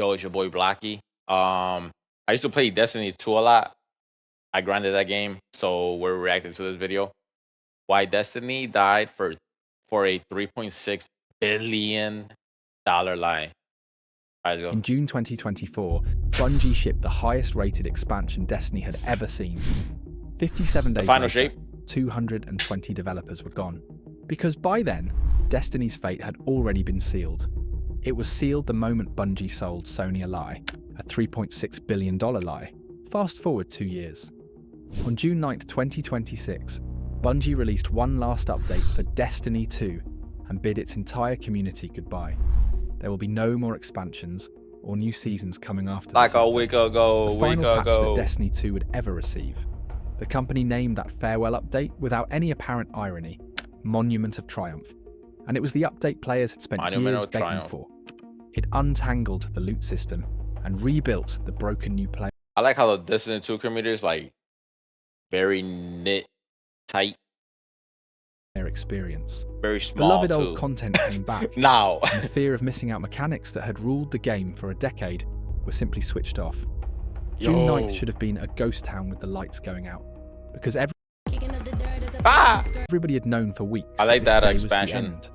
Yo, it's your boy Blocky. I used to play Destiny 2 a lot. I grinded that game, so we're reacting to this video. Why Destiny died for a $3.6 billion lie. Let's go. In June 2024, Bungie shipped the highest-rated expansion Destiny had ever seen. 57 days final later, shape. 220 developers were gone. Because by then, Destiny's fate had already been sealed. It was sealed the moment Bungie sold Sony a lie, a $3.6 billion lie. Fast forward 2 years. On June 9th, 2026, Bungie released one last update for Destiny 2 and bid its entire community goodbye. There will be no more expansions or new seasons coming after Like this a update. week ago, The final patch that Destiny 2 would ever receive. The company named that farewell update, without any apparent irony, Monument of Triumph. And it was the update players had spent years begging for. It untangled the loot system and rebuilt the broken new player. I like how the Destiny 2 community is like very knit, tight, experience. very small. Beloved too. old content came back. Now, And the fear of missing out mechanics that had ruled the game for a decade were simply switched off. June 9th should have been a ghost town with the lights going out, because everybody had known for weeks. I like that this day was the expansion. end.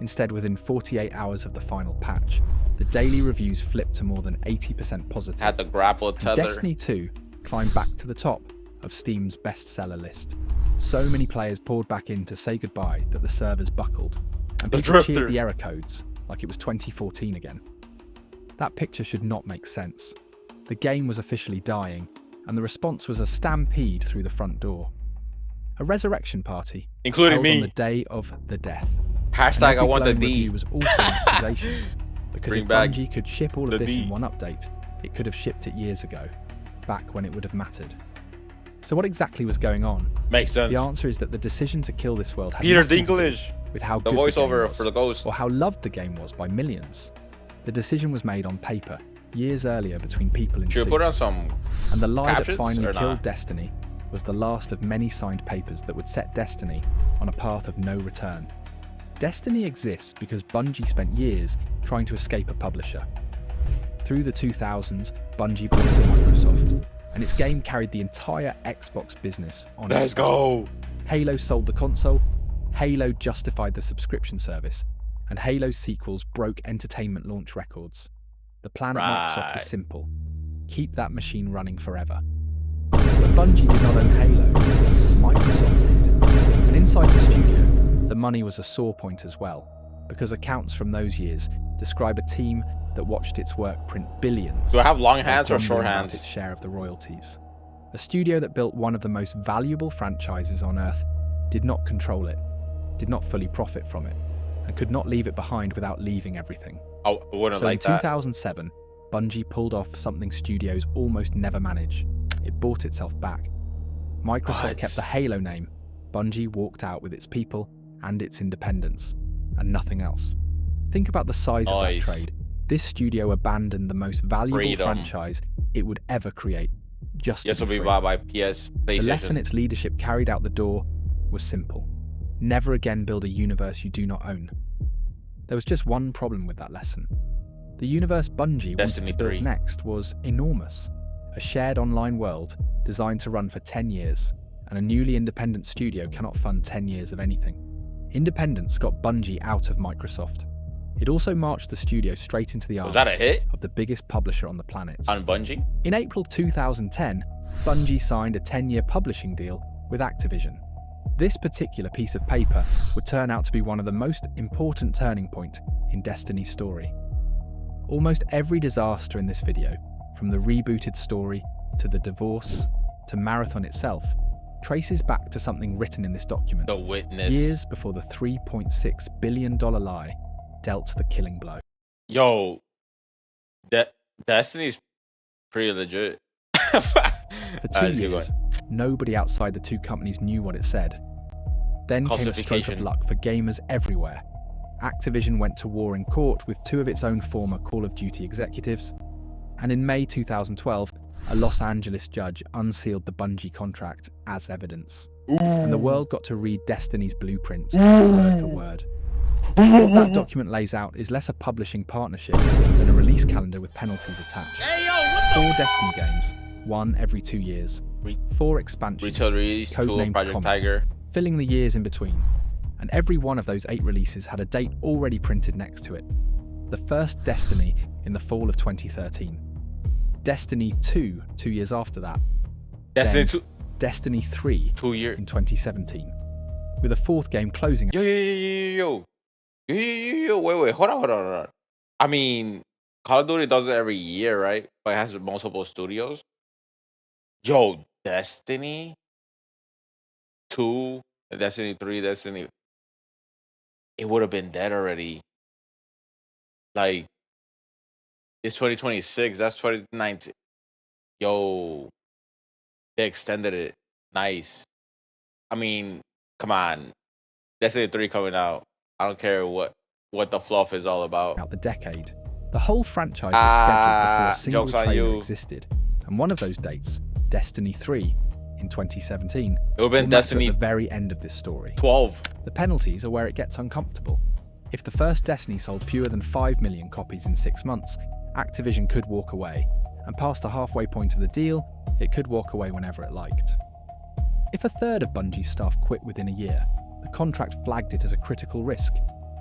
Instead, within 48 hours of the final patch, the daily reviews flipped to more than 80% positive. had the grapple And tether. Destiny 2 climbed back to the top of Steam's bestseller list. So many players poured back in to say goodbye that the servers buckled, and The people drifter. cheered the error codes like it was 2014 again. That picture should not make sense. The game was officially dying, and the response was a stampede through the front door. A resurrection party, Including held me. on the day of the death. Hashtag And I want the every glowing D. review was also an accusation, because Bring if back Bungie could ship all the of this D. in one update, it could have shipped it years ago, back when it would have mattered. So what exactly was going on? Makes sense. The answer is that the decision to kill this world had Peter nothing to do Dinklage, with how the good the game voiceover was, for the ghost. or how loved the game was by millions. The decision was made on paper, years earlier between people in Should we suits. put on some? And the lie that captions finally or killed not? Destiny was the last of many signed papers that would set Destiny on a path of no return. Destiny exists because Bungie spent years trying to escape a publisher. Through the 2000s, Bungie bought into Microsoft, and its game carried the entire Xbox business on Let's its back. go. Halo sold the console, Halo justified the subscription service, and Halo's sequels broke entertainment launch records. The plan at Microsoft Right. was simple: keep that machine running forever. But Bungie did not own Halo, Microsoft did. And inside the studio, the money was a sore point as well, because accounts from those years describe a team that watched its work print billions. Do I have long while hands or short grumbling about hands? its share of the royalties. A studio that built one of the most valuable franchises on Earth did not control it, did not fully profit from it, and could not leave it behind without leaving everything. I wouldn't So like in that. 2007, Bungie pulled off something studios almost never manage. It bought itself back. Microsoft What? kept the Halo name. Bungie walked out with its people and its independence, and nothing else. Think about the size of that Nice. trade. This studio abandoned the most valuable Freedom. franchise it would ever create, just to Yes, will be be free. bought by PS, The lesson PlayStation. its leadership carried out the door was simple. Never again build a universe you do not own. There was just one problem with that lesson. The universe Bungie Destiny wanted to build 3. next was enormous. A shared online world designed to run for 10 years, and a newly independent studio cannot fund 10 years of anything. Independence got Bungie out of Microsoft. It also marched the studio straight into the arms Was that a hit of the biggest publisher on the planet. on Bungie? In April 2010, Bungie signed a 10-year publishing deal with Activision. This particular piece of paper would turn out to be one of the most important turning points in Destiny's story. Almost every disaster in this video, from the rebooted story to the divorce to Marathon itself, traces back to something written in this document, The Witness. years before the $3.6 billion lie dealt the killing blow. Yo, Destiny's pretty legit. For 2 Alright, keep years, nobody outside the two companies knew what it said. Then came a stroke of Calcification. luck for gamers everywhere. Activision went to war in court with two of its own former Call of Duty executives, and in May 2012, a Los Angeles judge unsealed the Bungie contract as evidence. And the world got to read Destiny's blueprint word for word. What that document lays out is less a publishing partnership than a release calendar with penalties attached. 4 Destiny games, 1 every 2 years. 4 expansions, Retail release, 2 codenamed Project Comet, Tiger. filling the years in between. And every one of those 8 releases had a date already printed next to it. The first Destiny in the fall of 2013. Destiny 2 2 years after that. Destiny Then 2. Destiny 3 2 years. in 2017. With a 4th game closing. Yo. Wait. Hold on. I mean, Call of Duty does it every year, right? But it has multiple studios. Yo, Destiny 2, Destiny 3, Destiny. It would have been dead already. Like, it's 2026. That's 2019. Yo, they extended it. Nice. I mean, come on. Destiny 3 coming out. I don't care what the fluff is all about. Out the decade. The whole franchise was scheduled before a single jokes on trailer you. existed. And one of those dates, Destiny 3 in 2017, It would have been will Destiny at the very end of this story. 12. The penalties are where it gets uncomfortable. If the first Destiny sold fewer than 5 million copies in 6 months, Activision could walk away, and past the halfway point of the deal, it could walk away whenever it liked. If a third of Bungie's staff quit within a year, the contract flagged it as a critical risk,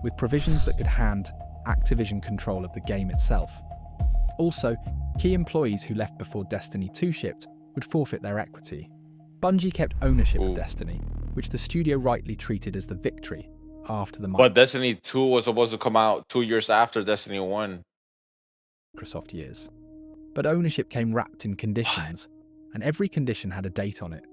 with provisions that could hand Activision control of the game itself. Also, key employees who left before Destiny 2 shipped would forfeit their equity. Bungie kept ownership of Destiny, which the studio rightly treated as the victory after the But Destiny 2 was supposed to come out 2 years after Destiny 1. Microsoft years. But ownership came wrapped in conditions, and every condition had a date on it.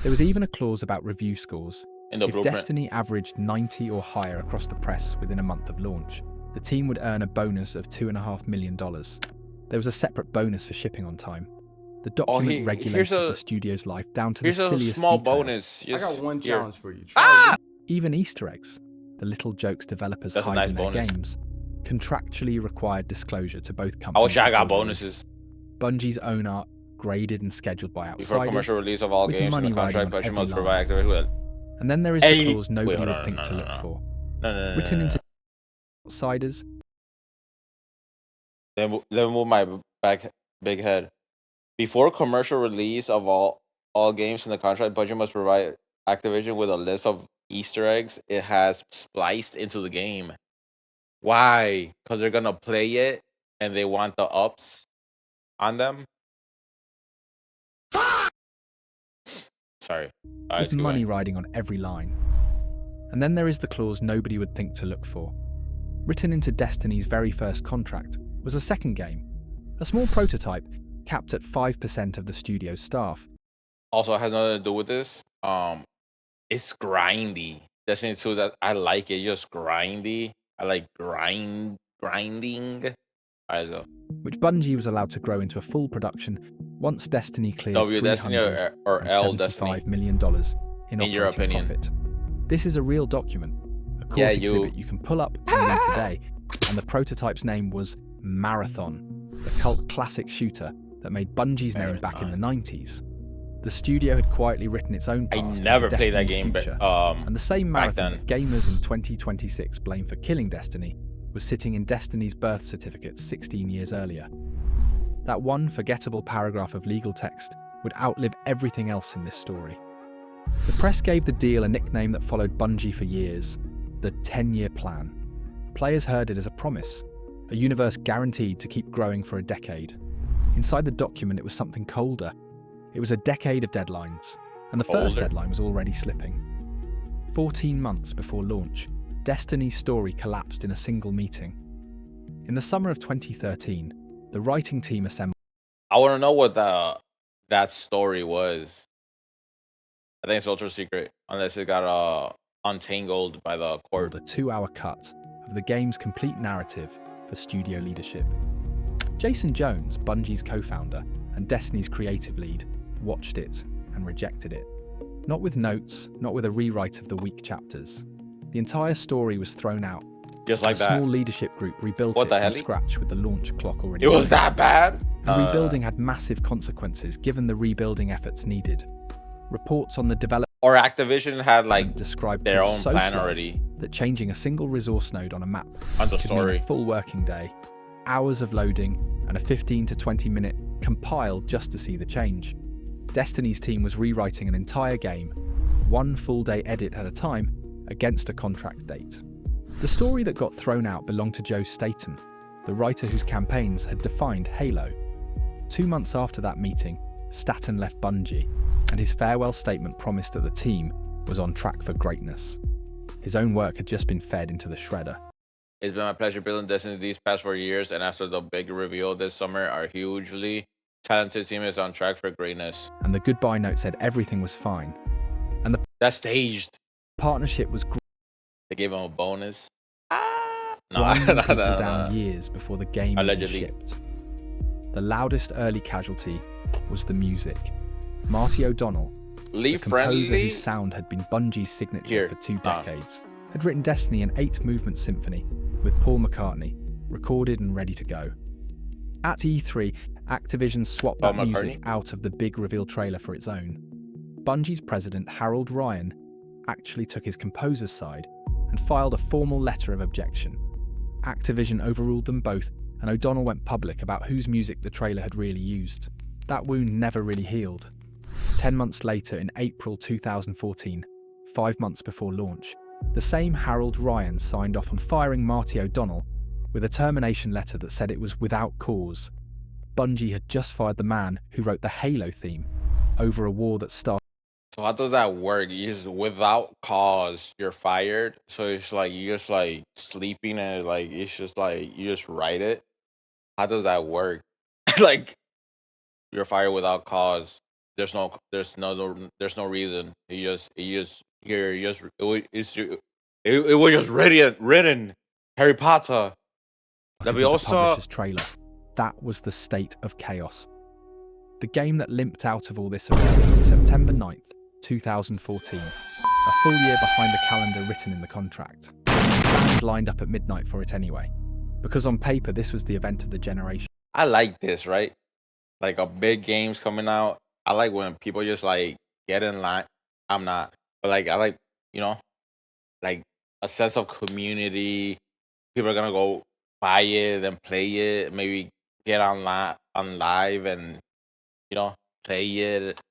There was even a clause about review scores. In the If blueprint. Destiny averaged 90 or higher across the press within a month of launch, the team would earn a bonus of $2.5 million. There was a separate bonus for shipping on time. The document regulated the studio's life down to the Here's a silliest small detail. bonus. I got one here. challenge for you. Try Even Easter eggs, the little jokes developers That's a hide nice in their bonus. games, contractually required disclosure to both companies. I wish I got before release. bonuses. Bungie's own art, graded and scheduled by Before outsiders. commercial release of all with games in money the riding contract, on but you every must line. provide Activision with. And then there is Hey! the clause nobody Wait, would hold think on, to no, look no. for. No. Written into outsiders. Then move my big head. Before commercial release of all games in the contract, Bungie must provide Activision with a list of Easter eggs it has spliced into the game. Why? Because they're gonna play it and they want the ups on them. Sorry. All right, with money riding on every line. And then there is the clause nobody would think to look for. Written into Destiny's very first contract was a second game, a small prototype capped at 5% of the studio's staff. Also has nothing to do with this. It's grindy. Destiny 2, that I like it. Just grindy. I like grinding. All right, so Which Bungie was allowed to grow into a full production once Destiny cleared W Destiny or L Destiny, $375 million in your operating opinion? profit. This is a real document, a court Yeah, exhibit you can pull up and read today, and the prototype's name was Marathon, the cult classic shooter that made Bungie's name back in the 90s. The studio had quietly written its own I past never into played that Destiny's game, but future. And the same back Marathon then. that gamers in 2026 blame for killing Destiny was sitting in Destiny's birth certificate 16 years earlier. That one forgettable paragraph of legal text would outlive everything else in this story. The press gave the deal a nickname that followed Bungie for years, the 10-year plan. Players heard it as a promise, a universe guaranteed to keep growing for a decade. Inside the document, it was something colder. It was a decade of deadlines, and the first Colder? deadline was already slipping. 14 months before launch, Destiny's story collapsed in a single meeting. In the summer of 2013, the writing team assembled I want to know what that story was. I think it's ultra secret, unless it got untangled by the court. a 2-hour cut of the game's complete narrative for studio leadership. Jason Jones, Bungie's co-founder and Destiny's creative lead, watched it and rejected it. Not with notes, not with a rewrite of the weak chapters. The entire story was thrown out. Just like A that. small leadership group rebuilt What it the from hell? scratch with the launch clock already. It was that bad? The rebuilding had massive consequences given the rebuilding efforts needed. Reports on the development Or Activision had like described their tools own so plan slow already. that changing a single resource node on a map On the could mean story. a full working day, hours of loading, and a 15 to 20-minute compile just to see the change. Destiny's team was rewriting an entire game, one full-day edit at a time, against a contract date. The story that got thrown out belonged to Joe Staten, the writer whose campaigns had defined Halo. 2 months after that meeting, Staten left Bungie, and his farewell statement promised that the team was on track for greatness. His own work had just been fed into the shredder. It's been my pleasure building Destiny these past 4 years, and after the big reveal this summer, our hugely talented team is on track for greatness. And the goodbye note said everything was fine. And the That's staged. partnership was They gave him a bonus. grinding people down years before the game even Allegedly. shipped. The loudest early casualty was the music. Marty O'Donnell, Lee the composer Friendly. whose sound had been Bungie's signature Here. for 2 decades, had written Destiny an 8-movement symphony with Paul McCartney, recorded and ready to go. At E3, Activision swapped Paul that music McCartney? out of the big reveal trailer for its own. Bungie's president, Harold Ryan, actually took his composer's side and filed a formal letter of objection. Activision overruled them both, and O'Donnell went public about whose music the trailer had really used. That wound never really healed. 10 months later, in April 2014, 5 months before launch, the same Harold Ryan signed off on firing Marty O'Donnell with a termination letter that said it was without cause. Bungie had just fired the man who wrote the Halo theme over a war that started. So how does that work? You just without cause, you're fired. So it's like you just like sleeping and like it's just like you just write it. How does that work? Like you're fired without cause. There's no reason. It was just written. Harry Potter. with the Leviosa. publisher's trailer. That was the state of chaos. The game that limped out of all this arrived on September 9th, 2014, a full year behind the calendar written in the contract. Fans lined up at midnight for it anyway, because on paper this was the event of the generation. I like this, right? Like a big game's coming out. I like when people just like get in line. I'm not, but like I like, like a sense of community. People are gonna go buy it and play it. Maybe get on live and play it.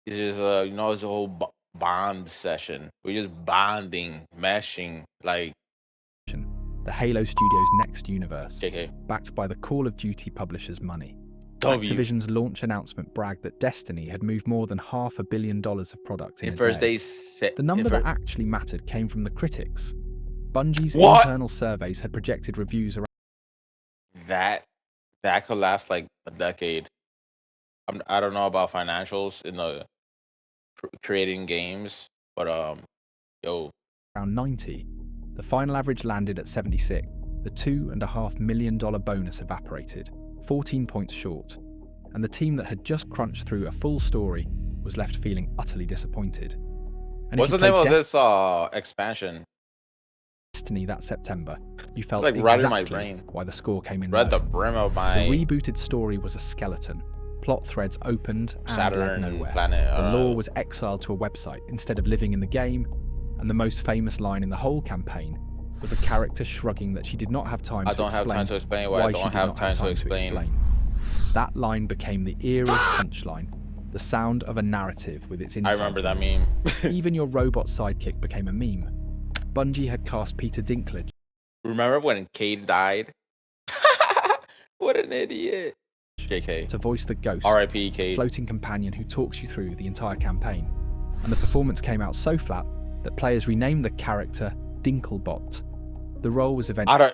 It's just it's a whole bond session. We're just bonding, meshing, like The Halo Studios' next universe, JK. backed by the Call of Duty publisher's money. W. Activision's launch announcement bragged that Destiny had moved more than $500 million of product in In a first day. day, The number that actually mattered came from the critics. Bungie's What? internal surveys had projected reviews around that could last like a decade. I don't know about financials in the creating games, but around 90. The final average landed at 76. The $2.5 million bonus evaporated, 14 points short, and the team that had just crunched through a full story was left feeling utterly disappointed. And what's if the you name of played this expansion? Destiny that September, you felt Like right in exactly my brain. why the score came in Read low. the brim of The my rebooted story was a skeleton. Plot threads opened and led Saturn nowhere. planet. The lore was exiled to a website instead of living in the game, and the most famous line in the whole campaign was a character shrugging that she did not have time I to don't have explain time to explain why I she don't did have not time to explain. That line became the era's punchline, the sound of a narrative with its I insight. remember that meme. Even your robot sidekick became a meme. Bungie had cast Peter Dinklage Remember when Cade died? What an idiot. JK. to voice the ghost, R.I.P. Cade. floating companion who talks you through the entire campaign. And the performance came out so flat that players renamed the character Dinklebot. The role was eventually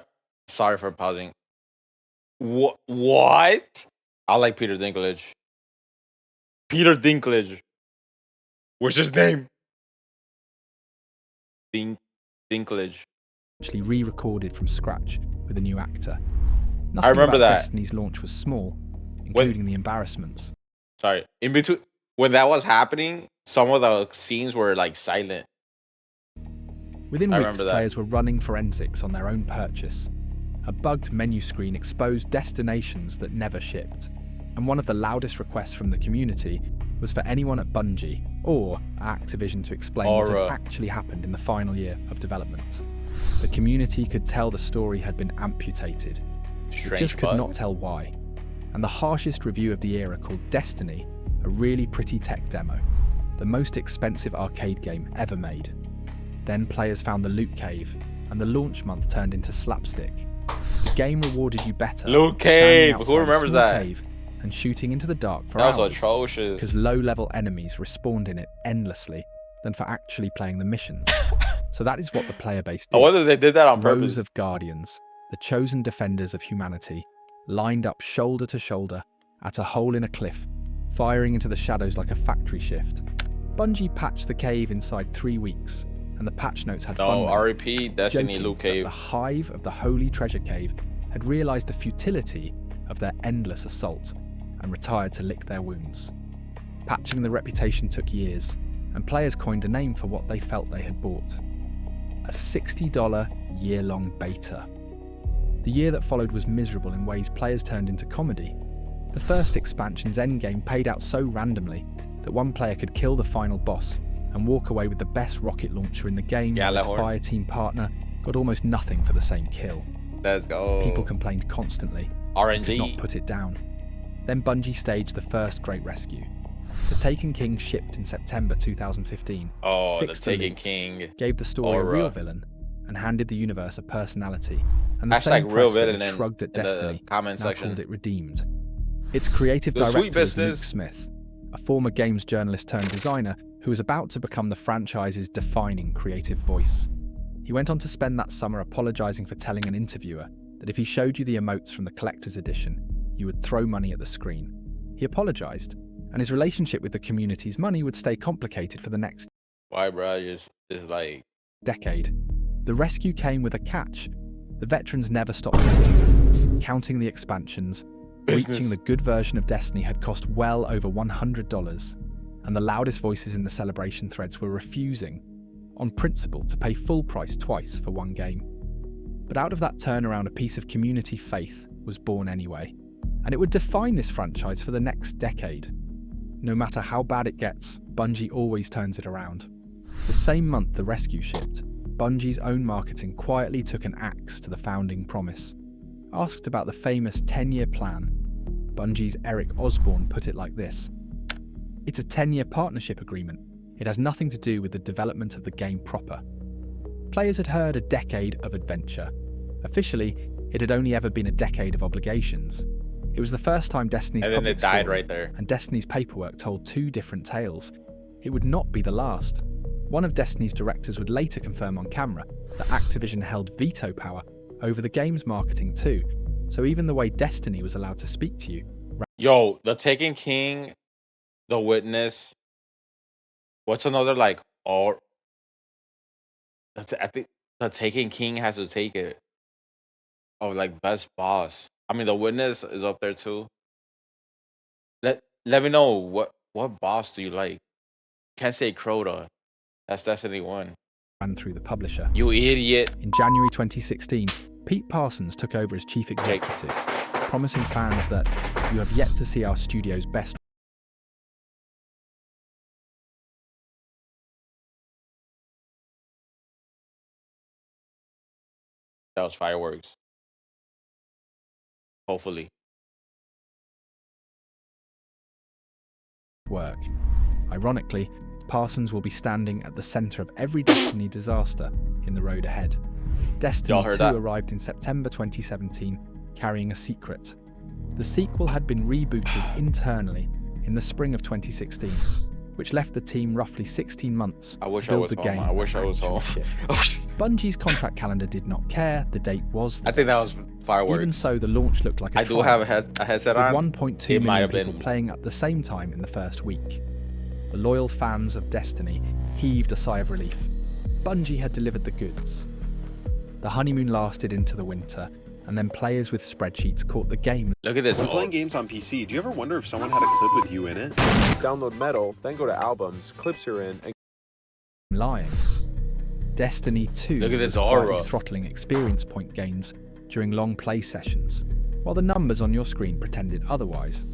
Sorry for pausing. What? I like Peter Dinklage. Peter Dinklage. What's his name? Dinklage. re-recorded from scratch with a new actor. I remember about that. Destiny's launch was small, including the embarrassments. Sorry. In between, when that was happening, some of the scenes were like silent. Within I weeks, remember that. players were running forensics on their own purchase. A bugged menu screen exposed destinations that never shipped. And one of the loudest requests from the community was for anyone at Bungie or Activision to explain what Aura. had actually happened in the final year of development. The community could tell the story had been amputated. It Strange just could bug. not tell why. And the harshest review of the era called Destiny a really pretty tech demo, the most expensive arcade game ever made. Then players found the loot cave, and the launch month turned into slapstick. The game rewarded you better. Loot standing cave! outside Who a remembers small that? cave and shooting into the dark for That hours. was atrocious. Because low-level enemies respawned in it endlessly than for actually playing the missions. So that is what the player base did. I wonder if they did that on Rows purpose. of guardians, the chosen defenders of humanity, lined up shoulder to shoulder at a hole in a cliff, firing into the shadows like a factory shift. Bungie patched the cave inside 3 weeks, and the patch notes had fun No, with it, R.I.P. Destiny joking Loot that Cave. the hive of the Holy Treasure Cave had realised the futility of their endless assault and retired to lick their wounds. Patching the reputation took years, and players coined a name for what they felt they had bought. A $60 year-long beta. The year that followed was miserable in ways players turned into comedy. The first expansion's endgame paid out so randomly that one player could kill the final boss and walk away with the best rocket launcher in the game, while his Gallahorn. fireteam partner got almost nothing for the same kill. Let's go. People complained constantly, could not RNG. put it down. Then Bungie staged the first Great Rescue. The Taken King shipped in September 2015, Oh, the fixed the Taken leaks, King. gave the story a Aura. real villain, and handed the universe a personality. And the Hashtag same real press that villain had in- shrugged at in the Destiny comment now section. called it redeemed. Its creative The sweet director was Luke business. Smith, a former games journalist turned designer who was about to become the franchise's defining creative voice. He went on to spend that summer apologising for telling an interviewer that if he showed you the emotes from the collector's edition, you would throw money at the screen. He apologised, and his relationship with the community's money would stay complicated for the next Why, bro? It's like decade. The rescue came with a catch. The veterans never stopped waiting, counting the expansions. Business. Reaching the good version of Destiny had cost well over $100, and the loudest voices in the celebration threads were refusing, on principle, to pay full price twice for one game. But out of that turnaround, a piece of community faith was born anyway, and it would define this franchise for the next decade. No matter how bad it gets, Bungie always turns it around. The same month the rescue shipped, Bungie's own marketing quietly took an axe to the founding promise. Asked about the famous 10-year plan, Bungie's Eric Osborne put it like this: "It's a 10-year partnership agreement. It has nothing to do with the development of the game proper." Players had heard a decade of adventure. Officially, it had only ever been a decade of obligations. It was the first time Destiny's and then public it died story right there. and Destiny's paperwork told two different tales. It would not be the last. One of Destiny's directors would later confirm on camera that Activision held veto power over the game's marketing too, so even the way Destiny was allowed to speak to you. Yo, the Taken King, the Witness. What's another like? Or I think the Taken King has to take it. Oh, like best boss. I mean, the Witness is up there too. Let me know what boss do you like? Can't say Crota. That's Destiny 1. Ran through the publisher. You idiot. In January 2016, Pete Parsons took over as chief executive, promising fans that "you have yet to see our studio's best." That was fireworks. Hopefully. Work. Ironically, Parsons will be standing at the centre of every Destiny disaster in the road ahead. Destiny Y'all heard 2 that? arrived in September 2017, carrying a secret. The sequel had been rebooted internally in the spring of 2016, which left the team roughly 16 months I wish to I build was the home. game. I wish I was actually home. ship. Bungie's contract calendar did not care. The date was the I think that was date. fireworks. Even so, the launch looked like a I do have triumph, a headset with on. 1.2 It might million have people been. playing at the same time in the first week. The loyal fans of Destiny heaved a sigh of relief. Bungie had delivered the goods. The honeymoon lasted into the winter, and then players with spreadsheets caught the game Look at this. When playing games on PC, do you ever wonder if someone had a clip with you in it? Download Metal, then go to Albums, clips you're in, and lying. Destiny 2 Look at was this aura. quietly throttling experience point gains during long play sessions, while the numbers on your screen pretended otherwise,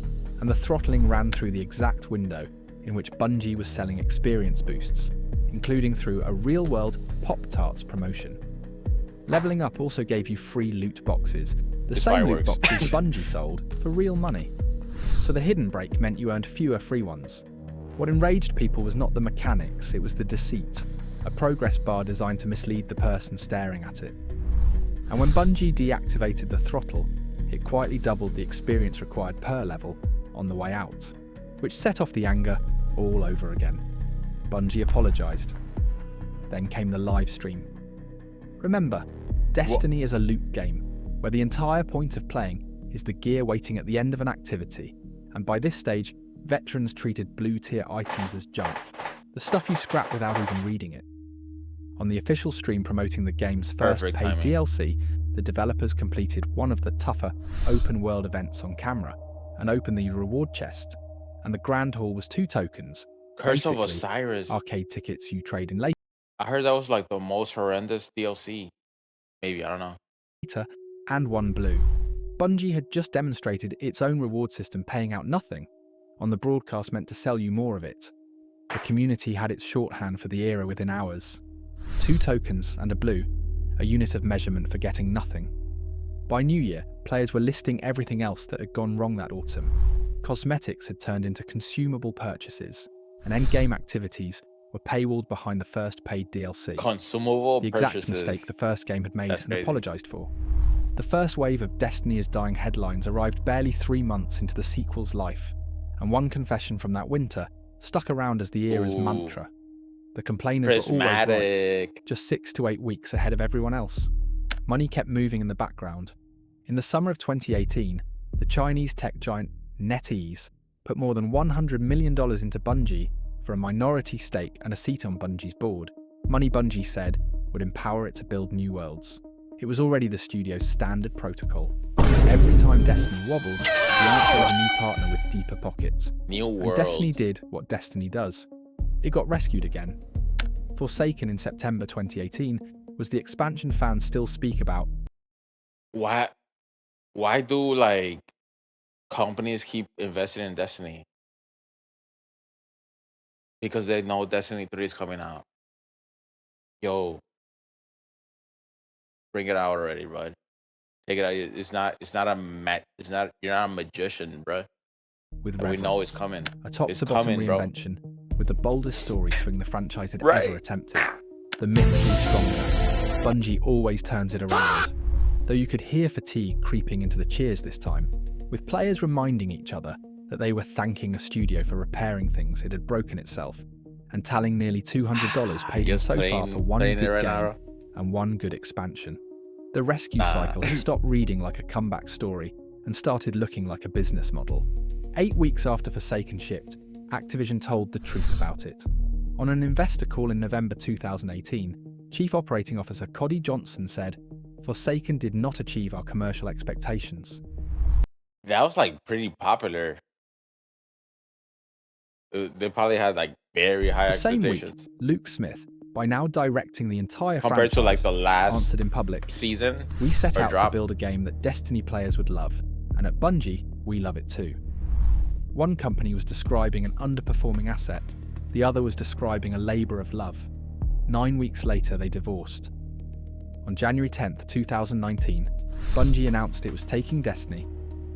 and the throttling ran through the exact window in which Bungie was selling experience boosts, including through a real-world Pop-Tarts promotion. Leveling up also gave you free loot boxes, the It's same loot fireworks. boxes Bungie sold for real money. So the hidden break meant you earned fewer free ones. What enraged people was not the mechanics, it was the deceit, a progress bar designed to mislead the person staring at it. And when Bungie deactivated the throttle, it quietly doubled the experience required per level on the way out, which set off the anger all over again. Bungie apologised. Then came the live stream. Remember, Destiny is a loot game, where the entire point of playing is the gear waiting at the end of an activity, and by this stage, veterans treated blue-tier items as junk, the stuff you scrap without even reading it. On the official stream promoting the game's first Perfect paid timing. DLC, the developers completed one of the tougher open-world events on camera and opened the reward chest, and the Grand Hall was 2 tokens, Curse of basically Osiris. arcade tickets you trade in later, I heard that was like the most horrendous DLC. Maybe, I don't know. and 1 blue. Bungie had just demonstrated its own reward system paying out nothing on the broadcast meant to sell you more of it. The community had its shorthand for the era within hours. 2 tokens and a blue, a unit of measurement for getting nothing. By New Year, players were listing everything else that had gone wrong that autumn. Cosmetics had turned into consumable purchases, and endgame activities were paywalled behind the first paid DLC. Consumable The exact purchases. mistake the first game had made That's and crazy. apologised for. The first wave of Destiny is Dying headlines arrived barely 3 months into the sequel's life, and one confession from that winter stuck around as the era's Ooh. mantra. The complainers were always right, Prismatic. just 6 to 8 weeks ahead of everyone else. Money kept moving in the background. In the summer of 2018, the Chinese tech giant NetEase put more than $100 million into Bungie for a minority stake and a seat on Bungie's board. Money, Bungie said, would empower it to build new worlds. It was already the studio's standard protocol. Every time Destiny wobbled, the answer was a new partner with deeper pockets. New And world. Destiny did what Destiny does. It got rescued again. Forsaken in September 2018 was the expansion fans still speak about. Why do like companies keep investing in Destiny? Because they know Destiny 3 is coming out. Yo, bring it out already, bro. Take it out. It's not you're not a magician, bro. With We know reverence. it's coming. A It's top-to-bottom coming, bro. reinvention with the boldest story swing the franchise had Right. ever attempted. The myth grew stronger. Bungie always turns it around. Though you could hear fatigue creeping into the cheers this time, with players reminding each other that they were thanking a studio for repairing things it had broken itself, and tallying nearly $200 paid in Just so far playing- for one playing it good right game now. and one good expansion. The rescue Nah. cycle had stopped reading like a comeback story and started looking like a business model. 8 weeks after Forsaken shipped, Activision told the truth about it. On an investor call in November 2018, Chief Operating Officer Cody Johnson said, "Forsaken did not achieve our commercial expectations." That was like pretty popular. They probably had like very high The same week, expectations Luke Smith, by now directing the entire compared to like franchise, the last answered in public, season. "We set or out to drop. build a game that Destiny players would love, and at Bungie, we love it too." One company was describing an underperforming asset, the other was describing a labour of love. 9 weeks later, they divorced. On January 10th, 2019, Bungie announced it was taking Destiny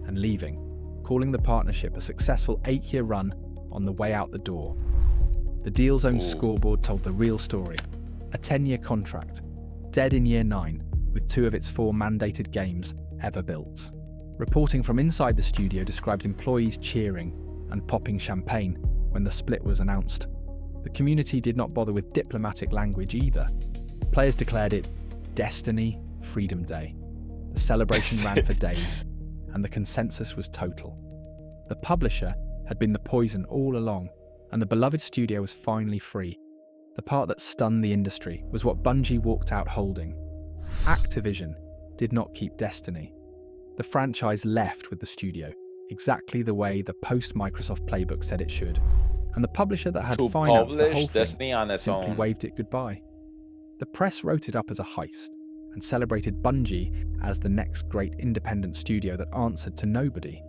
and leaving, calling the partnership a successful 8-year run on the way out the door. The deal's own Ooh. scoreboard told the real story. A 10-year contract, dead in year 9, with 2 of its 4 mandated games ever built. Reporting from inside the studio described employees cheering and popping champagne when the split was announced. The community did not bother with diplomatic language either. Players declared it Destiny Freedom Day. The celebration ran for days, and the consensus was total. The publisher had been the poison all along, and the beloved studio was finally free. The part that stunned the industry was what Bungie walked out holding. Activision did not keep Destiny. The franchise left with the studio, exactly the way the post-Microsoft playbook said it should, and the publisher that had To financed the whole publish thing Destiny on its simply own. waved it goodbye. The press wrote it up as a heist and celebrated Bungie as the next great independent studio that answered to nobody.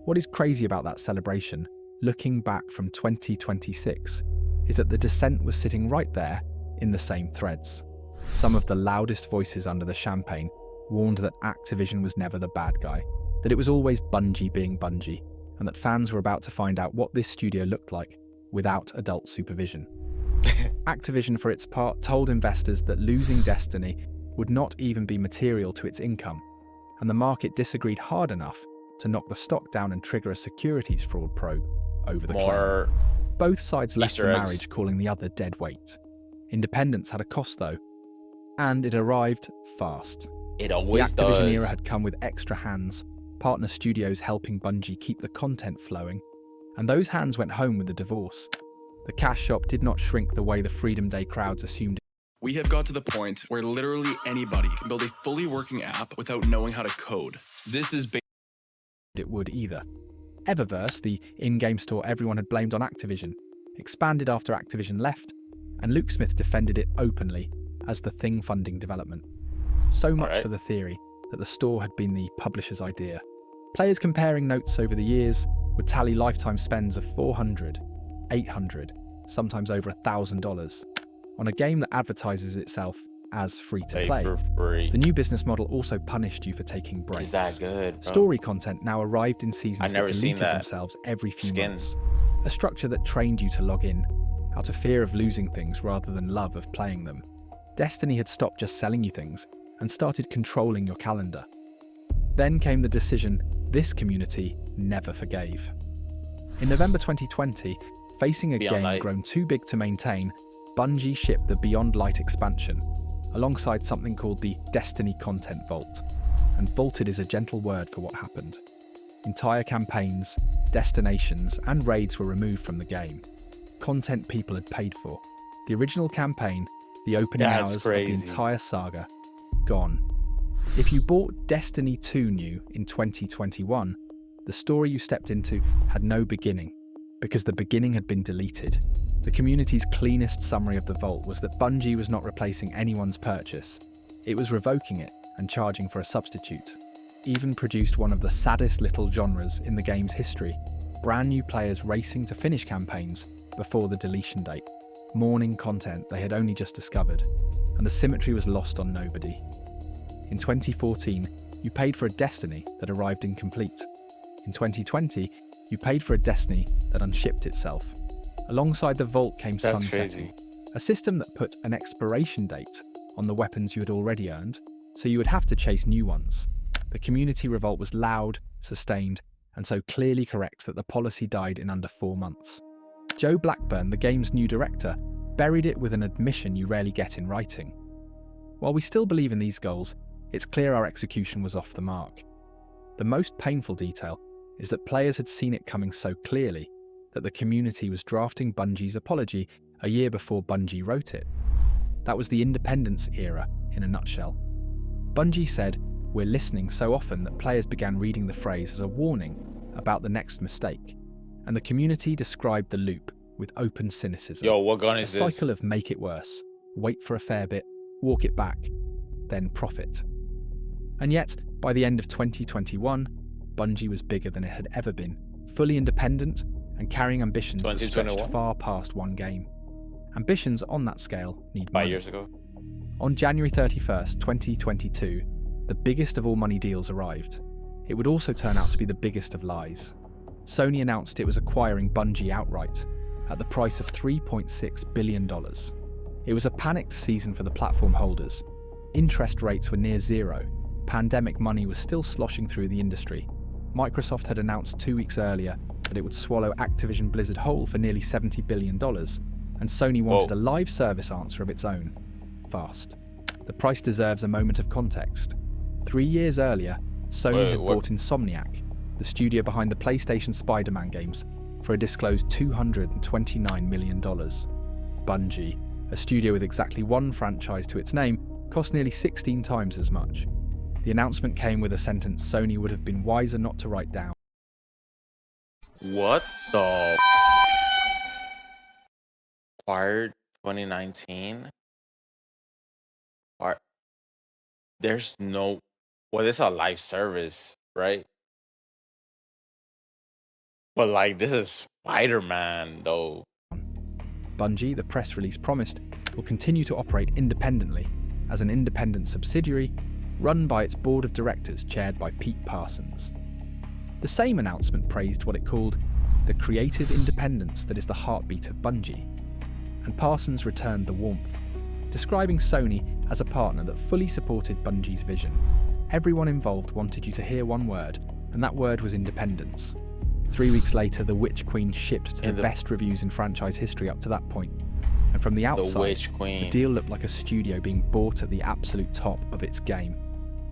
What is crazy about that celebration, looking back from 2026, is that the dissent was sitting right there in the same threads. Some of the loudest voices under the champagne warned that Activision was never the bad guy, that it was always Bungie being Bungie, and that fans were about to find out what this studio looked like without adult supervision. Activision, for its part, told investors that losing Destiny would not even be material to its income, and the market disagreed hard enough to knock the stock down and trigger a securities fraud probe over the claim. Both sides left the marriage calling the other dead weight. Independence had a cost though, and it arrived fast. It always The Activision does. era had come with extra hands, partner studios helping Bungie keep the content flowing, and those hands went home with the divorce. The cash shop did not shrink the way the Freedom Day crowds assumed We have got to the point where literally anybody can build a fully working app without knowing how to code. This is it would either. Eververse, the in-game store everyone had blamed on Activision, expanded after Activision left, and Luke Smith defended it openly as the thing funding development. So much for the theory that the store had been the publisher's idea. Players comparing notes over the years would tally lifetime spends of $400, $800, sometimes over $1,000 on a game that advertises itself as free-to-play. For free. The new business model also punished you for taking breaks. Is that good, bro? Story content now arrived in seasons that deleted themselves every few months. A structure that trained you to log in, out of fear of losing things rather than love of playing them. Destiny had stopped just selling you things and started controlling your calendar. Then came the decision this community never forgave. In November 2020, facing a game grown too big to maintain, Bungie shipped the Beyond Light expansion, alongside something called the Destiny Content Vault. And vaulted is a gentle word for what happened. Entire campaigns, destinations, and raids were removed from the game. Content people had paid for. The original campaign, the opening hours of the entire saga, gone. If you bought Destiny 2 new in 2021, the story you stepped into had no beginning, because the beginning had been deleted. The community's cleanest summary of the vault was that Bungie was not replacing anyone's purchase. It was revoking it and charging for a substitute. Even produced one of the saddest little genres in the game's history, brand new players racing to finish campaigns before the deletion date, mourning content they had only just discovered, and the symmetry was lost on nobody. In 2014, you paid for a Destiny that arrived incomplete. In 2020, you paid for a Destiny that unshipped itself. Alongside the vault came sunsetting, a system that put an expiration date on the weapons you had already earned, so you would have to chase new ones. The community revolt was loud, sustained, and so clearly correct that the policy died in under 4 months. Joe Blackburn, the game's new director, buried it with an admission you rarely get in writing. While we still believe in these goals, it's clear our execution was off the mark. The most painful detail is that players had seen it coming so clearly that the community was drafting Bungie's apology a year before Bungie wrote it. That was the independence era in a nutshell. Bungie said, "We're listening" so often that players began reading the phrase as a warning about the next mistake, and the community described the loop with open cynicism. Yo, what gun is this? A cycle of make it worse, wait for a fair bit, walk it back, then profit. And yet, by the end of 2021, Bungie was bigger than it had ever been, fully independent and carrying ambitions that stretched far past one game. Ambitions on that scale need money. 5 years ago. On January 31st, 2022, the biggest of all money deals arrived. It would also turn out to be the biggest of lies. Sony announced it was acquiring Bungie outright, at the price of $3.6 billion. It was a panicked season for the platform holders. Interest rates were near zero. Pandemic money was still sloshing through the industry. Microsoft had announced 2 weeks earlier that it would swallow Activision Blizzard whole for nearly $70 billion, and Sony wanted a live service answer of its own. Fast. The price deserves a moment of context. 3 years earlier, Sony had bought Insomniac, the studio behind the PlayStation Spider-Man games, for a disclosed $229 million. Bungie, a studio with exactly one franchise to its name, cost nearly 16 times as much. The announcement came with a sentence Sony would have been wiser not to write down. What the? Acquired 2019? There's no... Well, this is a live service, right? But like, this is Spider-Man, though. Bungie, the press release promised, will continue to operate independently, as an independent subsidiary run by its board of directors chaired by Pete Parsons. The same announcement praised what it called the creative independence that is the heartbeat of Bungie, and Parsons returned the warmth, describing Sony as a partner that fully supported Bungie's vision. Everyone involved wanted you to hear one word, and that word was independence. 3 weeks later, The Witch Queen shipped to the best reviews in franchise history up to that point. And from the outside, the deal looked like a studio being bought at the absolute top of its game.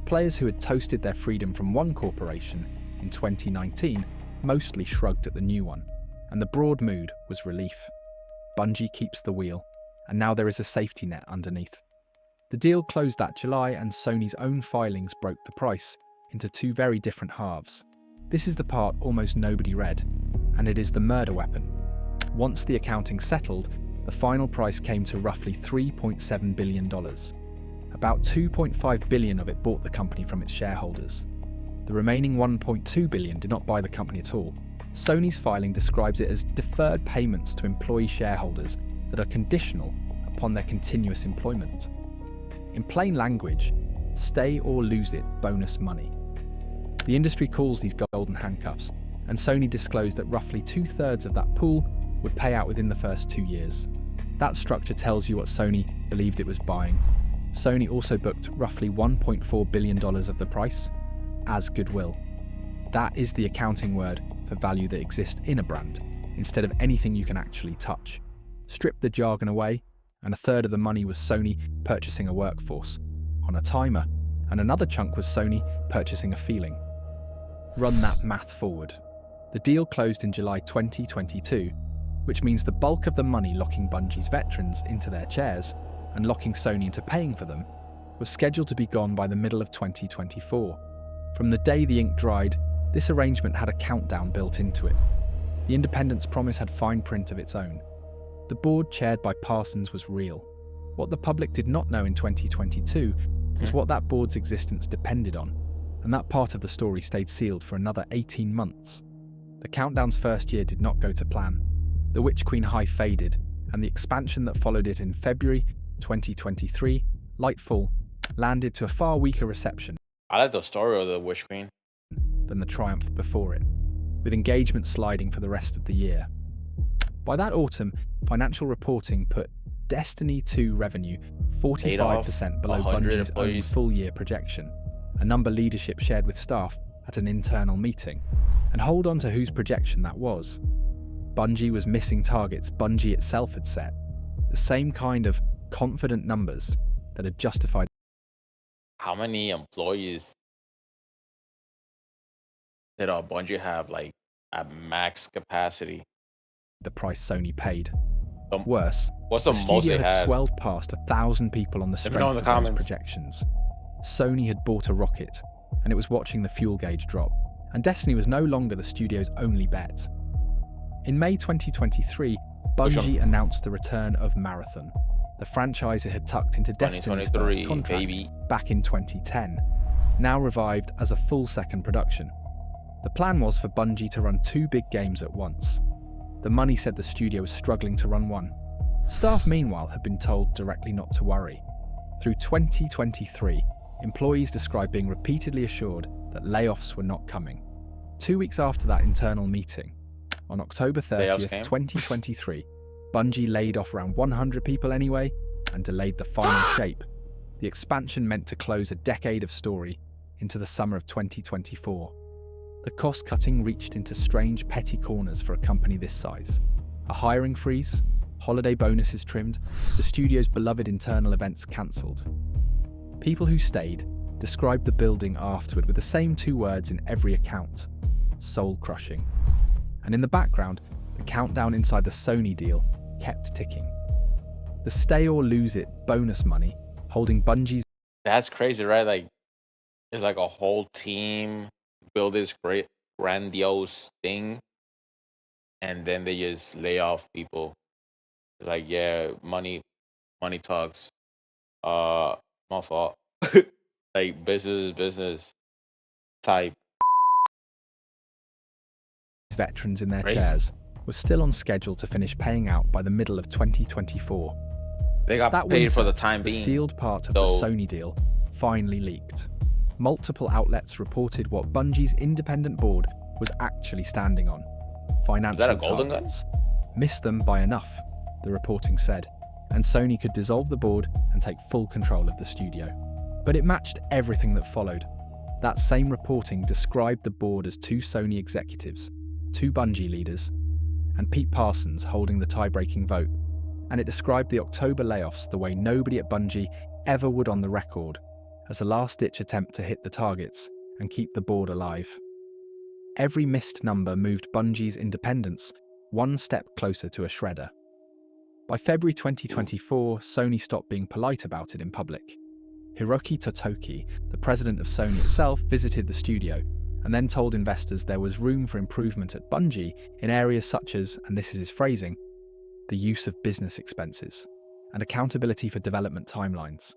Players who had toasted their freedom from one corporation in 2019 mostly shrugged at the new one, and the broad mood was relief. Bungie keeps the wheel, and now there is a safety net underneath. The deal closed that July, and Sony's own filings broke the price into two very different halves. This is the part almost nobody read, and it is the murder weapon. Once the accounting settled, the final price came to roughly $3.7 billion. About $2.5 billion of it bought the company from its shareholders. The remaining $1.2 billion did not buy the company at all. Sony's filing describes it as deferred payments to employee shareholders that are conditional upon their continuous employment. In plain language, stay or lose it bonus money. The industry calls these golden handcuffs, and Sony disclosed that roughly 2/3 of that pool would pay out within the first 2 years. That structure tells you what Sony believed it was buying. Sony also booked roughly $1.4 billion of the price as goodwill. That is the accounting word for value that exists in a brand, instead of anything you can actually touch. Strip the jargon away, and 1/3 of the money was Sony purchasing a workforce on a timer, and another chunk was Sony purchasing a feeling. Run that math forward. The deal closed in July 2022, which means the bulk of the money locking Bungie's veterans into their chairs and locking Sony into paying for them was scheduled to be gone by the middle of 2024. From the day the ink dried, this arrangement had a countdown built into it. The independence promise had fine print of its own. The board chaired by Parsons was real. What the public did not know in 2022 was what that board's existence depended on, and that part of the story stayed sealed for another 18 months. The countdown's first year did not go to plan. The Witch Queen high faded, and the expansion that followed it in February 2023, Lightfall, landed to a far weaker reception. I like the story of the Witch Queen Than the triumph before it, with engagement sliding for the rest of the year. By that autumn, financial reporting put Destiny 2 revenue 45% below Bungie's own full-year projection, a number leadership shared with staff at an internal meeting. And hold on to whose projection that was. Bungie was missing targets Bungie itself had set, the same kind of confident numbers that had justified. How many employees did Bungie have, like, at max capacity? The price Sony paid. Um, Worse, What's the the most studio they had had? swelled past 1,000 people on the Let me strength know in the of those comments. projections. Sony had bought a rocket, and it was watching the fuel gauge drop, and Destiny was no longer the studio's only bet. In May 2023, Bungie announced the return of Marathon, the franchise it had tucked into Destiny's first 2023, contract baby. back in 2010, now revived as a full second production. The plan was for Bungie to run 2 big games at once. The money said the studio was struggling to run one. Staff, meanwhile, had been told directly not to worry. Through 2023, employees described being repeatedly assured that layoffs were not coming. 2 weeks after that internal meeting, on October 30th, 2023, Bungie laid off around 100 people anyway and delayed the final shape. The expansion meant to close a decade of story into the summer of 2024. The cost-cutting reached into strange, petty corners for a company this size. A hiring freeze, holiday bonuses trimmed, the studio's beloved internal events cancelled. People who stayed described the building afterward with the same 2 words in every account: soul-crushing. And in the background, the countdown inside the Sony deal kept ticking. The stay or lose it bonus money holding Bungie's. That's crazy, right? Like, it's like a whole team build this great grandiose thing, and then they just lay off people. It's like, yeah, money talks. My fault. Like, business type. Veterans in their Crazy. chairs was still on schedule to finish paying out by the middle of 2024. They got That paid for winter, the time the being. sealed part of the though. Sony deal finally leaked. Multiple outlets reported what Bungie's independent board was actually standing on. Financial a golden gun? targets. Missed them by enough, the reporting said, and Sony could dissolve the board and take full control of the studio. But it matched everything that followed. That same reporting described the board as 2 Sony executives, 2 Bungie leaders, and Pete Parsons holding the tie-breaking vote. And it described the October layoffs the way nobody at Bungie ever would on the record, as a last-ditch attempt to hit the targets and keep the board alive. Every missed number moved Bungie's independence one step closer to a shredder. By February 2024, Sony stopped being polite about it in public. Hiroki Totoki, the president of Sony itself, visited the studio and then told investors there was room for improvement at Bungie in areas such as, and this is his phrasing, the use of business expenses and accountability for development timelines.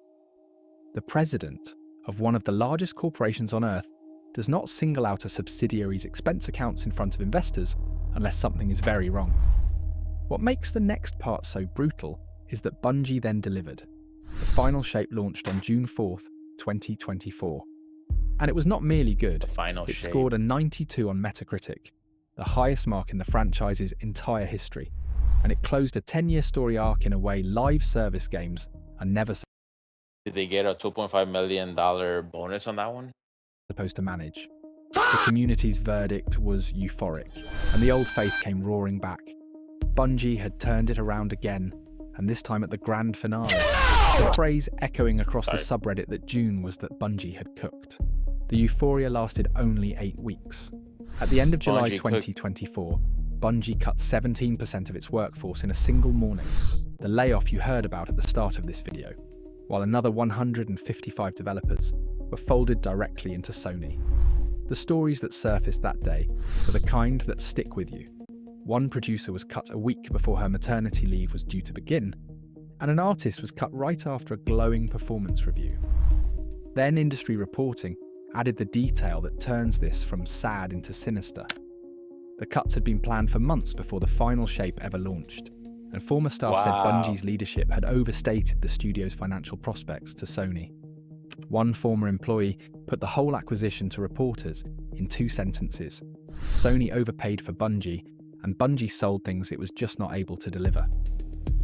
The president of one of the largest corporations on Earth does not single out a subsidiary's expense accounts in front of investors unless something is very wrong. What makes the next part so brutal is that Bungie then delivered. The final shape launched on June 4th, 2024. And it was not merely good. It scored a 92 on Metacritic, the highest mark in the franchise's entire history. And it closed a 10-year story arc in a way live service games are never Did they get a $2.5 million bonus on that one? supposed to manage. The community's verdict was euphoric, and the old faith came roaring back. Bungie had turned it around again, and this time at the grand finale. The phrase echoing across the subreddit that June was that Bungie had cooked. The euphoria lasted only 8 weeks. At the end of July 2024, Bungie cut 17% of its workforce in a single morning, the layoff you heard about at the start of this video, while another 155 developers were folded directly into Sony. The stories that surfaced that day were the kind that stick with you. One producer was cut a week before her maternity leave was due to begin, and an artist was cut right after a glowing performance review. Then industry reporting added the detail that turns this from sad into sinister. The cuts had been planned for months before the final shape ever launched, and former staff said Bungie's leadership had overstated the studio's financial prospects to Sony. One former employee put the whole acquisition to reporters in 2 sentences. Sony overpaid for Bungie, and Bungie sold things it was just not able to deliver.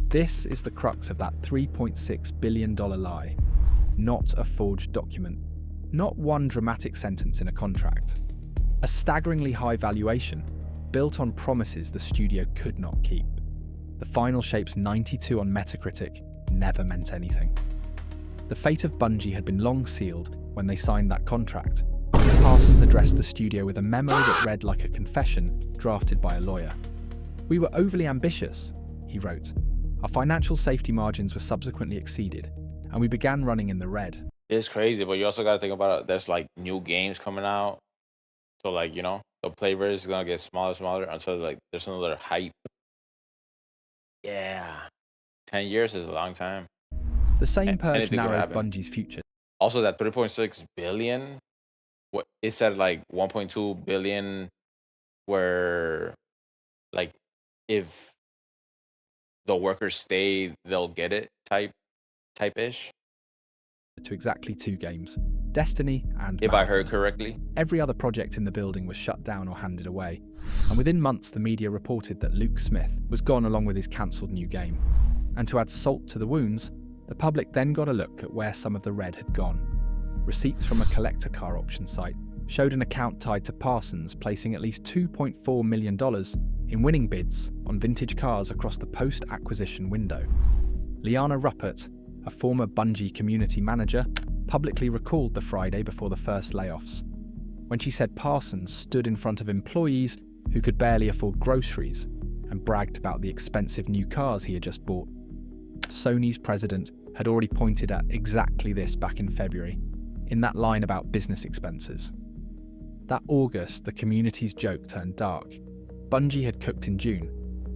This is the crux of that $3.6 billion lie. Not a forged document. Not one dramatic sentence in a contract. A staggeringly high valuation, built on promises the studio could not keep. The final shape's 92 on Metacritic never meant anything. The fate of Bungie had been long sealed when they signed that contract. Parsons addressed the studio with a memo that read like a confession drafted by a lawyer. "We were overly ambitious," he wrote. "Our financial safety margins were subsequently exceeded, and we began running in the red." It's crazy, but you also got to think about it. There's like new games coming out. So like, you know, the player is going to get smaller and smaller until like there's another hype. Yeah. 10 years is a long time. The same purge anything could narrowed happen. Bungie's future. Also, that 3.6 billion, what it said like 1.2 billion where like if the workers stay, they'll get it type-ish. To exactly 2 games, Destiny and If I Marathon. heard correctly. Every other project in the building was shut down or handed away, and within months the media reported that Luke Smith was gone along with his cancelled new game. And to add salt to the wounds, the public then got a look at where some of the red had gone. Receipts from a collector car auction site showed an account tied to Parsons placing at least $2.4 million in winning bids on vintage cars across the post-acquisition window. Liana Ruppert, a former Bungie community manager, publicly recalled the Friday before the first layoffs, when she said Parsons stood in front of employees who could barely afford groceries and bragged about the expensive new cars he had just bought. Sony's president had already pointed at exactly this back in February, in that line about business expenses. That August, the community's joke turned dark. Bungie had cooked in June.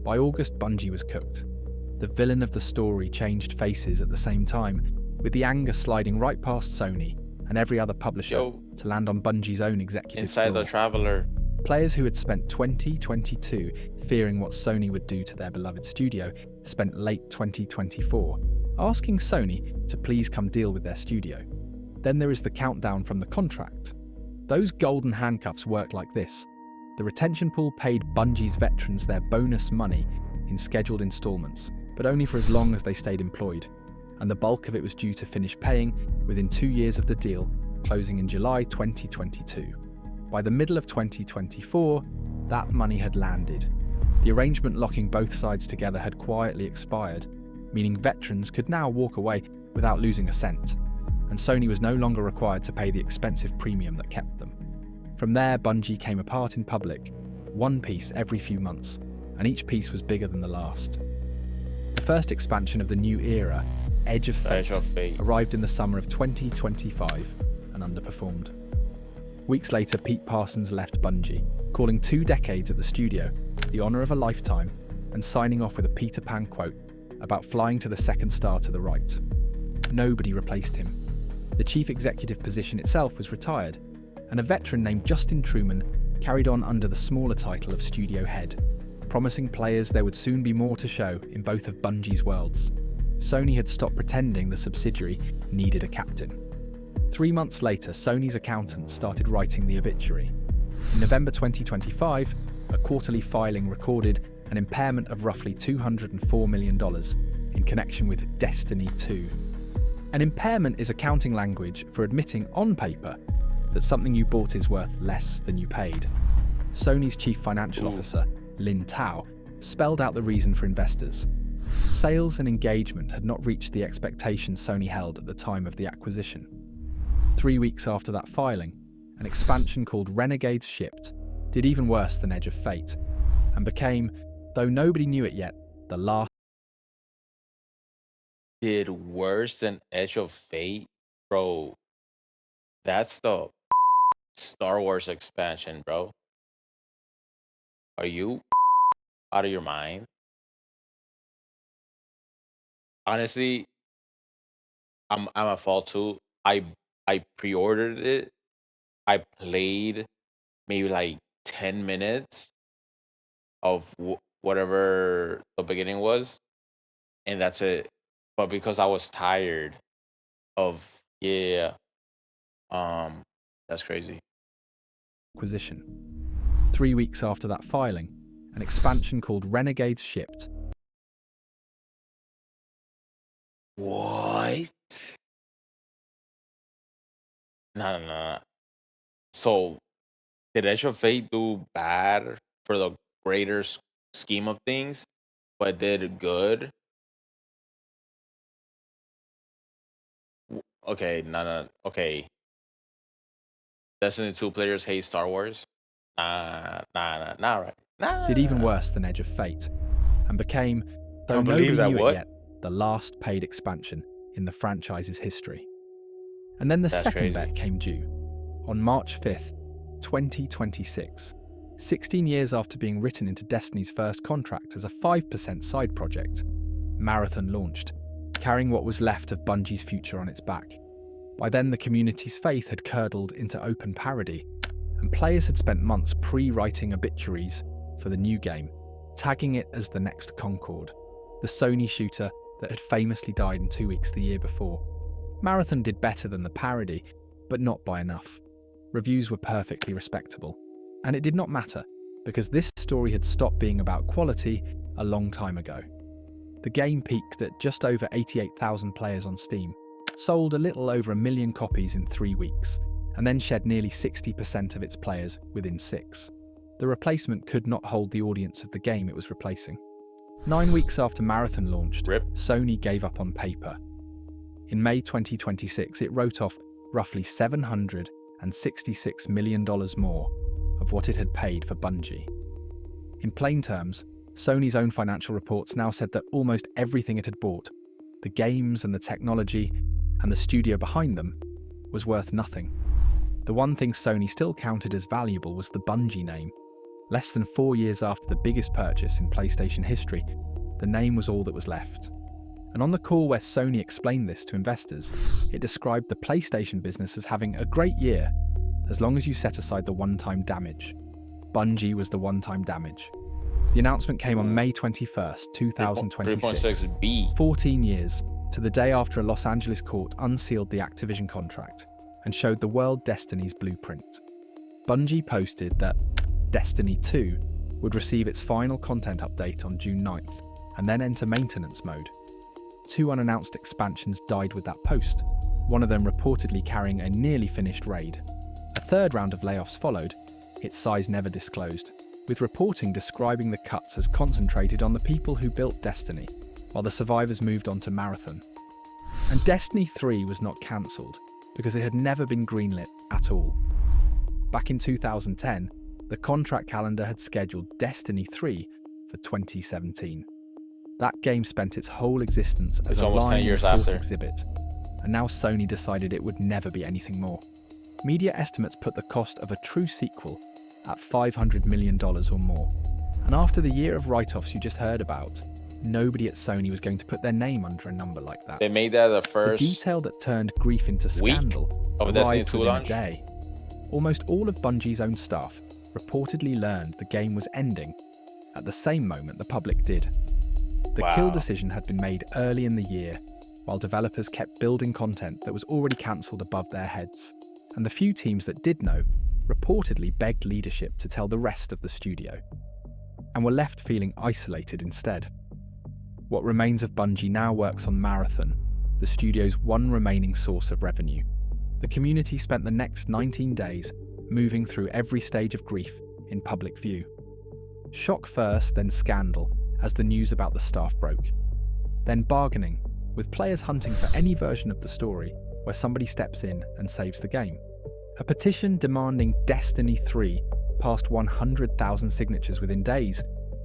By August, Bungie was cooked. The villain of the story changed faces at the same time, with the anger sliding right past Sony and every other publisher to land on Bungie's own executive Inside floor. the Traveler. Players who had spent 2022 fearing what Sony would do to their beloved studio spent late 2024 asking Sony to please come deal with their studio. Then there is the countdown from the contract. Those golden handcuffs work like this. The retention pool paid Bungie's veterans their bonus money in scheduled installments, but only for as long as they stayed employed, and the bulk of it was due to finish paying within 2 years of the deal, closing in July 2022. By the middle of 2024, that money had landed. The arrangement locking both sides together had quietly expired, meaning veterans could now walk away without losing a cent, and Sony was no longer required to pay the expensive premium that kept them. From there, Bungie came apart in public, one piece every few months, and each piece was bigger than the last. The first expansion of the new era, Edge of Fate, arrived in the summer of 2025 and underperformed. Weeks later, Pete Parsons left Bungie, calling 2 decades at the studio the honour of a lifetime and signing off with a Peter Pan quote about flying to the second star to the right. Nobody replaced him. The chief executive position itself was retired, and a veteran named Justin Truman carried on under the smaller title of studio head, promising players there would soon be more to show in both of Bungie's worlds. Sony had stopped pretending the subsidiary needed a captain. 3 months later, Sony's accountants started writing the obituary. In November 2025, a quarterly filing recorded an impairment of roughly $204 million in connection with Destiny 2. An impairment is accounting language for admitting on paper that something you bought is worth less than you paid. Sony's chief financial officer, Lin Tao, spelled out the reason for investors. Sales and engagement had not reached the expectations Sony held at the time of the acquisition. 3 weeks after that filing, an expansion called Renegades shipped, did even worse than Edge of Fate, and became, though nobody knew it yet, the last. Did worse than Edge of Fate? Bro, that's the Star Wars expansion, bro. Are you out of your mind? Honestly, I'm at fault too. I pre-ordered it. I played maybe like 10 minutes of whatever the beginning was, and that's it. But because I was tired of that's crazy. Acquisition. 3 weeks after that filing, an expansion called Renegades shipped. What? No. So, did Edge of Fate do bad for the greater scheme of things, but did good? Okay, no. Okay. Destiny 2 players hate Star Wars? Nah, right. Nah. Did even worse than Edge of Fate, and became, though Don't nobody believe that, knew what? it yet, the last paid expansion in the franchise's history. And then the That's second crazy. bet came due. On March 5th, 2026, 16 years after being written into Destiny's first contract as a 5% side project, Marathon launched, carrying what was left of Bungie's future on its back. By then, the community's faith had curdled into open parody, and players had spent months pre-writing obituaries for the new game, tagging it as the next Concord, the Sony shooter that had famously died in 2 weeks the year before. Marathon did better than the parody, but not by enough. Reviews were perfectly respectable, and it did not matter, because this story had stopped being about quality a long time ago. The game peaked at just over 88,000 players on Steam, sold a little over 1 million copies in 3 weeks, and then shed nearly 60% of its players within 6. The replacement could not hold the audience of the game it was replacing. 9 weeks after Marathon launched, Rip. Sony gave up on paper. In May 2026, it wrote off roughly $766 million more of what it had paid for Bungie. In plain terms, Sony's own financial reports now said that almost everything it had bought, the games and the technology and the studio behind them, was worth nothing. The one thing Sony still counted as valuable was the Bungie name. Less than 4 years after the biggest purchase in PlayStation history, the name was all that was left. And on the call where Sony explained this to investors, it described the PlayStation business as having a great year, as long as you set aside the one-time damage. Bungie was the one-time damage. The announcement came on May 21st, 2026. 3.6B. 14 years to the day after a Los Angeles court unsealed the Activision contract and showed the world Destiny's blueprint. Bungie posted that Destiny 2 would receive its final content update on June 9th and then enter maintenance mode. 2 unannounced expansions died with that post, one of them reportedly carrying a nearly finished raid. A third round of layoffs followed, its size never disclosed, with reporting describing the cuts as concentrated on the people who built Destiny, while the survivors moved on to Marathon. And Destiny 3 was not cancelled, because it had never been greenlit at all. Back in 2010, the contract calendar had scheduled Destiny 3 for 2017. That game spent its whole existence as a almost 10 line years and after. exhibit, and now Sony decided it would never be anything more. Media estimates put the cost of a true sequel at $500 million or more. And after the year of write-offs you just heard about, nobody at Sony was going to put their name under a number like that. They made that the The first detail that turned grief into week scandal of Destiny arrived 2 within launch? a day. Almost all of Bungie's own staff reportedly learned the game was ending at the same moment the public did. The kill Wow. decision had been made early in the year, while developers kept building content that was already cancelled above their heads. And the few teams that did know reportedly begged leadership to tell the rest of the studio, and were left feeling isolated instead. What remains of Bungie now works on Marathon, the studio's one remaining source of revenue. The community spent the next 19 days moving through every stage of grief in public view. Shock first, then scandal, as the news about the staff broke. Then bargaining, with players hunting for any version of the story where somebody steps in and saves the game. A petition demanding Destiny 3 passed 100,000 signatures within days,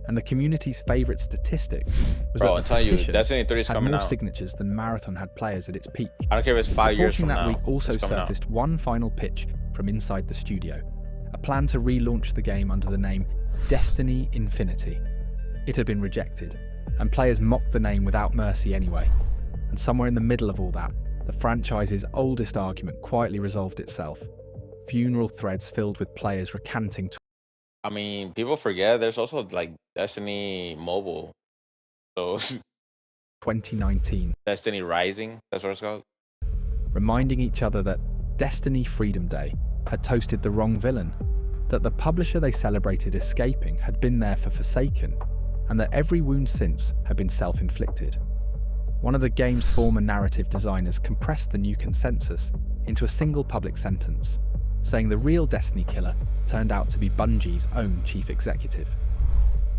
and the community's favourite statistic was Bro, that I'm the telling you, petition Destiny 3 is had coming more out. signatures than Marathon had players at its peak. I don't care if it's 5 years Reporting from that now. week also it's coming out. surfaced one final pitch from inside the studio, a plan to relaunch the game under the name Destiny Infinity. It had been rejected, and players mocked the name without mercy anyway. And somewhere in the middle of all that, the franchise's oldest argument quietly resolved itself. Funeral threads filled with players recanting I mean, people forget there's also like Destiny Mobile. So 2019, Destiny Rising, that's what it's called. reminding each other that Destiny Freedom Day had toasted the wrong villain, that the publisher they celebrated escaping had been there for Forsaken, and that every wound since had been self-inflicted. One of the game's former narrative designers compressed the new consensus into a single public sentence, saying the real Destiny killer turned out to be Bungie's own chief executive.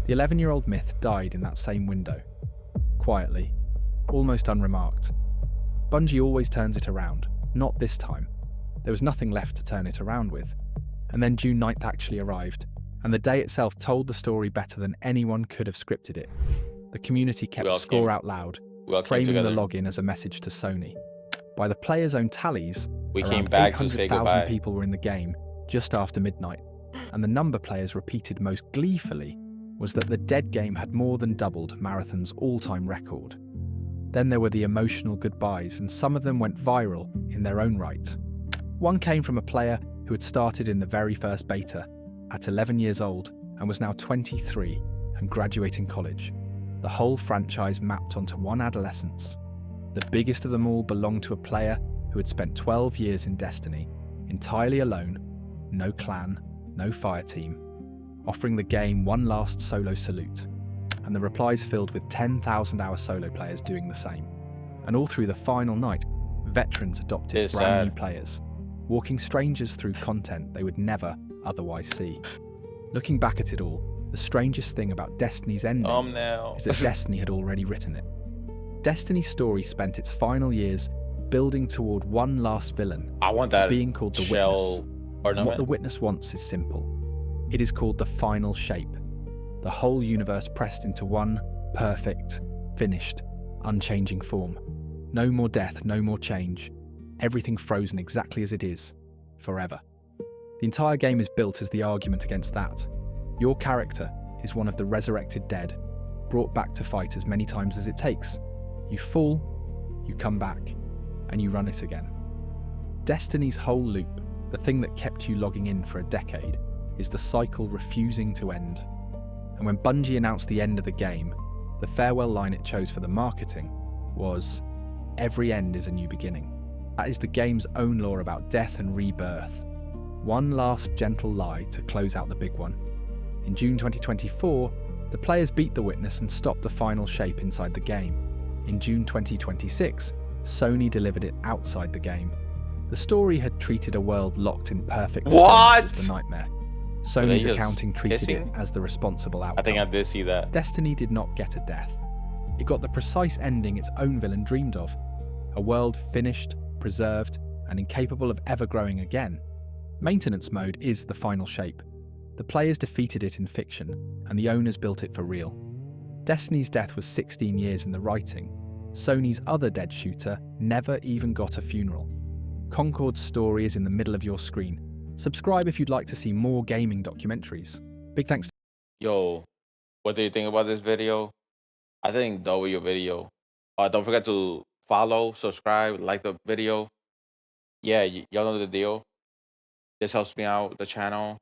The 11-year-old myth died in that same window, quietly, almost unremarked. Bungie always turns it around, not this time. There was nothing left to turn it around with. And then June 9th actually arrived, and the day itself told the story better than anyone could have scripted it. The community kept We all score came- out loud, We all came framing the together. login as a message to Sony. By the players' own tallies, We around came back to say 800,000 goodbye. people were in the game just after midnight, and the number players repeated most gleefully was that the dead game had more than doubled Marathon's all-time record. Then there were the emotional goodbyes, and some of them went viral in their own right. One came from a player who had started in the very first beta at 11 years old and was now 23 and graduating college. The whole franchise mapped onto one adolescence. The biggest of them all belonged to a player who had spent 12 years in Destiny, entirely alone, no clan, no fire team, offering the game one last solo salute, and the replies filled with 10,000-hour solo players doing the same. And all through the final night, veterans adopted It's brand sad. new players, walking strangers through content they would never otherwise see. Looking back at it all, the strangest thing about Destiny's ending Now. is that Destiny had already written it. Destiny's story spent its final years building toward one last villain, I want that being called the shell Witness. And what ornament. the Witness wants is simple. It is called the final shape. The whole universe pressed into one perfect, finished, unchanging form. No more death, no more change. Everything frozen exactly as it is, forever. The entire game is built as the argument against that. Your character is one of the resurrected dead, brought back to fight as many times as it takes. You fall, you come back, and you run it again. Destiny's whole loop, the thing that kept you logging in for a decade, is the cycle refusing to end. And when Bungie announced the end of the game, the farewell line it chose for the marketing was, every end is a new beginning. That is the game's own lore about death and rebirth. One last gentle lie to close out the big one. In June 2024, the players beat the Witness and stopped the final shape inside the game. In June 2026, Sony delivered it outside the game. The story had treated a world locked in perfect stillness as the nightmare. Sony's accounting treated it as the responsible outcome. I think I did see that. Destiny did not get a death. It got the precise ending its own villain dreamed of. A world finished, preserved, and incapable of ever growing again. Maintenance mode is the final shape. The players defeated it in fiction, and the owners built it for real. Destiny's death was 16 years in the writing. Sony's other dead shooter never even got a funeral. Concord's story is in the middle of your screen. Subscribe if you'd like to see more gaming documentaries. Big thanks. Yo, what do you think about this video? I think double your video. Don't forget to follow, subscribe, like the video. Yeah, y'all know the deal. This helps me out, the channel.